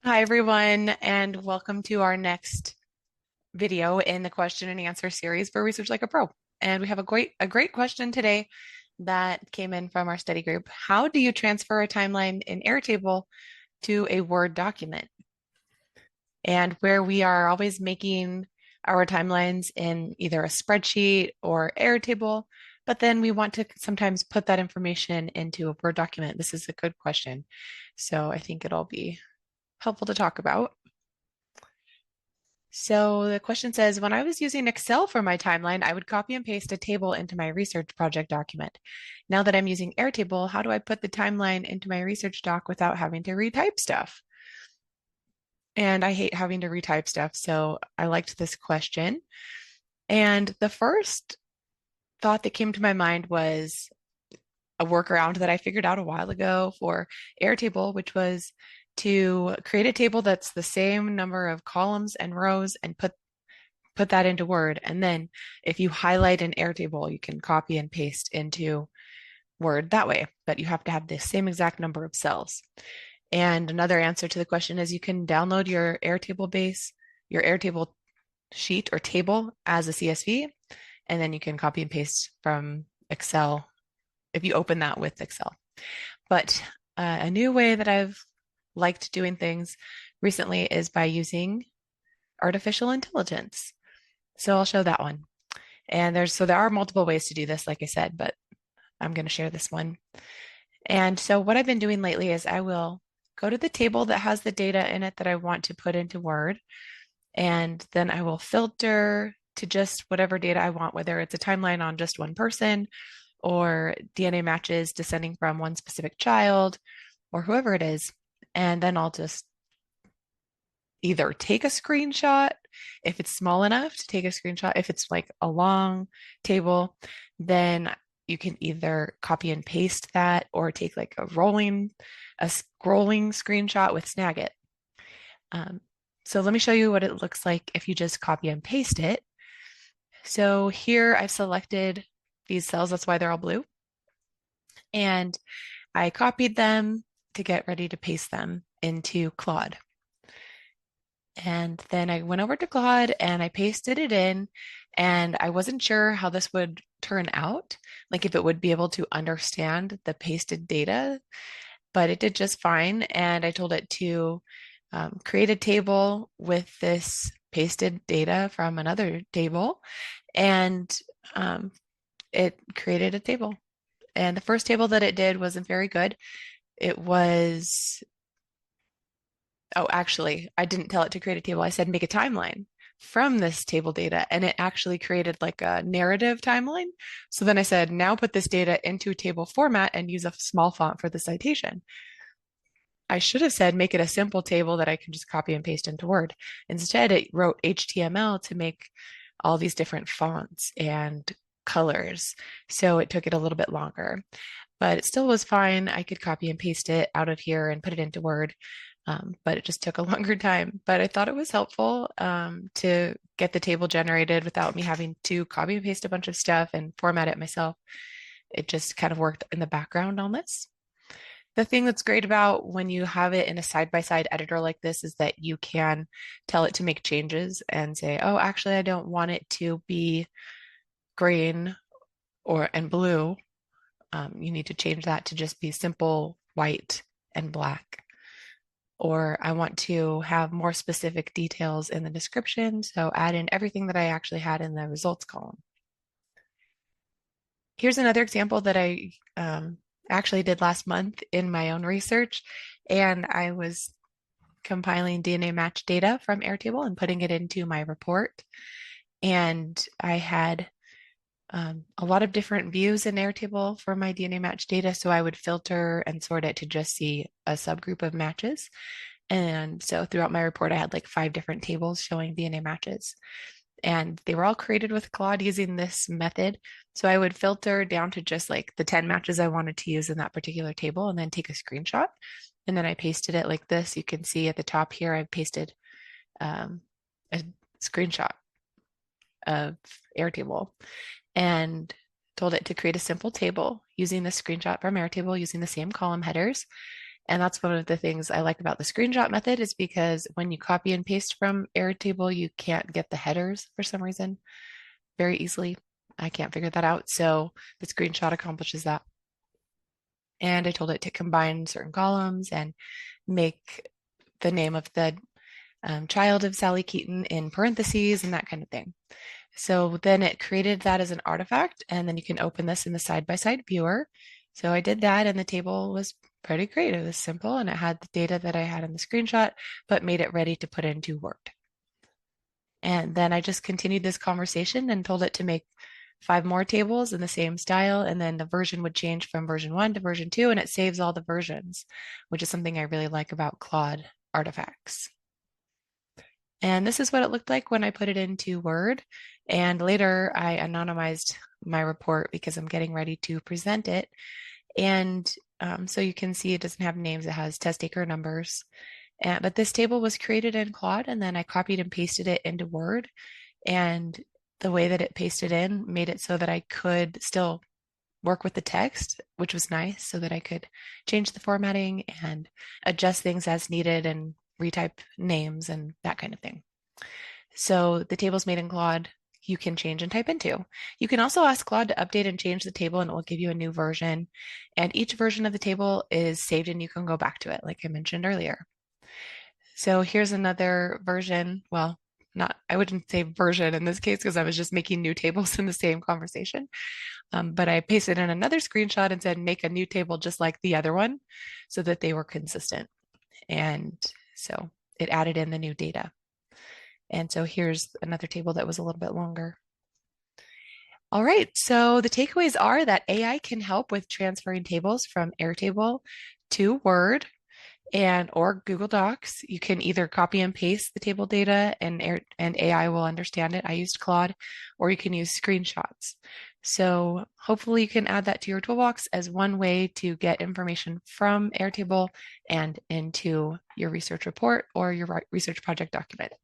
Hi, everyone, and welcome to our next video in the question and answer series for Research Like a Pro. And we have a great question today that came in from our study group. How do you transfer a timeline in Airtable to a Word document? And where we are always making our timelines in either a spreadsheet or Airtable, but then we want to sometimes put that information into a Word document. This is a good question. So I think it'll be helpful to talk about. So the question says, when I was using Excel for my timeline, I would copy and paste a table into my research project document. Now that I'm using Airtable, how do I put the timeline into my research doc without having to retype stuff? And I hate having to retype stuff, so I liked this question. And the first thought that came to my mind was a workaround that I figured out a while ago for Airtable, which was to create a table that's the same number of columns and rows and put that into Word. And then if you highlight an Airtable, you can copy and paste into Word that way, but you have to have the same exact number of cells. And another answer to the question is you can download your Airtable sheet or table as a CSV, and then you can copy and paste from Excel if you open that with Excel. But a new way that I've liked doing things recently is by using artificial intelligence. So I'll show that one. And there are multiple ways to do this, like I said, but I'm going to share this one. And so what I've been doing lately is I will go to the table that has the data in it that I want to put into Word, and then I will filter to just whatever data I want, whether it's a timeline on just one person or DNA matches descending from one specific child or whoever it is. And then I'll just either take a screenshot if it's small enough to take a screenshot. If it's like a long table, then you can either copy and paste that or take like a scrolling screenshot with Snagit. So let me show you what it looks like if you just copy and paste it. So here I've selected these cells, that's why they're all blue. And I copied them to get ready to paste them into Claude. And then I went over to Claude and I pasted it in, and I wasn't sure how this would turn out, like if it would be able to understand the pasted data, but it did just fine. And I told it to create a table with this pasted data from another table, and it created a table. And the first table that it did wasn't very good. It was Oh, actually, I didn't tell it to create a table. I said make a timeline from this table data, and it actually created like a narrative timeline. So then I said, now put this data into a table format and use a small font for the citation. I should have said make it a simple table that I can just copy and paste into Word. Instead, it wrote HTML to make all these different fonts and colors. So it took it a little bit longer, but it still was fine. I could copy and paste it out of here and put it into Word. But it just took a longer time. But I thought it was helpful to get the table generated without me having to copy and paste a bunch of stuff and format it myself. It just kind of worked in the background on this. The thing that's great about when you have it in a side-by-side editor like this is that you can tell it to make changes and say, oh, actually, I don't want it to be green and blue. You need to change that to just be simple white and black. Or I want to have more specific details in the description, so add in everything that I actually had in the results column. Here's another example that I actually did last month in my own research, and I was compiling DNA match data from Airtable and putting it into my report. And I had a lot of different views in Airtable for my DNA match data, so I would filter and sort it to just see a subgroup of matches. And so throughout my report, I had like 5 different tables showing DNA matches. And they were all created with Claude using this method. So I would filter down to just like the 10 matches I wanted to use in that particular table and then take a screenshot. And then I pasted it like this. You can see at the top here, I've pasted a screenshot of Airtable and told it to create a simple table using the screenshot from Airtable using the same column headers. And that's one of the things I like about the screenshot method is because when you copy and paste from Airtable, you can't get the headers for some reason very easily. I can't figure that out. So the screenshot accomplishes that. And I told it to combine certain columns and make the name of the child of Sally Keaton in parentheses and that kind of thing. So then it created that as an artifact, and then you can open this in the side-by-side viewer. So I did that, and the table was pretty great. It was simple, and it had the data that I had in the screenshot, but made it ready to put into Word. And then I just continued this conversation and told it to make 5 more tables in the same style, and then the version would change from version 1 to version 2, and it saves all the versions, which is something I really like about Claude artifacts. And this is what it looked like when I put it into Word. And later I anonymized my report because I'm getting ready to present it. And so you can see it doesn't have names, it has test taker numbers. But this table was created in Claude, and then I copied and pasted it into Word. And the way that it pasted in made it so that I could still work with the text, which was nice, so that I could change the formatting and adjust things as needed and retype names and that kind of thing. So the tables made in Claude, you can change and type into. You can also ask Claude to update and change the table, and it will give you a new version. And each version of the table is saved and you can go back to it, like I mentioned earlier. So here's another version. Well, I wouldn't say version in this case because I was just making new tables in the same conversation. But I pasted in another screenshot and said, make a new table just like the other one so that they were consistent. And so it added in the new data. And so here's another table that was a little bit longer. All right, so the takeaways are that AI can help with transferring tables from Airtable to Word or Google Docs. You can either copy and paste the table data and AI will understand it. I used Claude, or you can use screenshots. So hopefully you can add that to your toolbox as one way to get information from Airtable and into your research report or your research project document.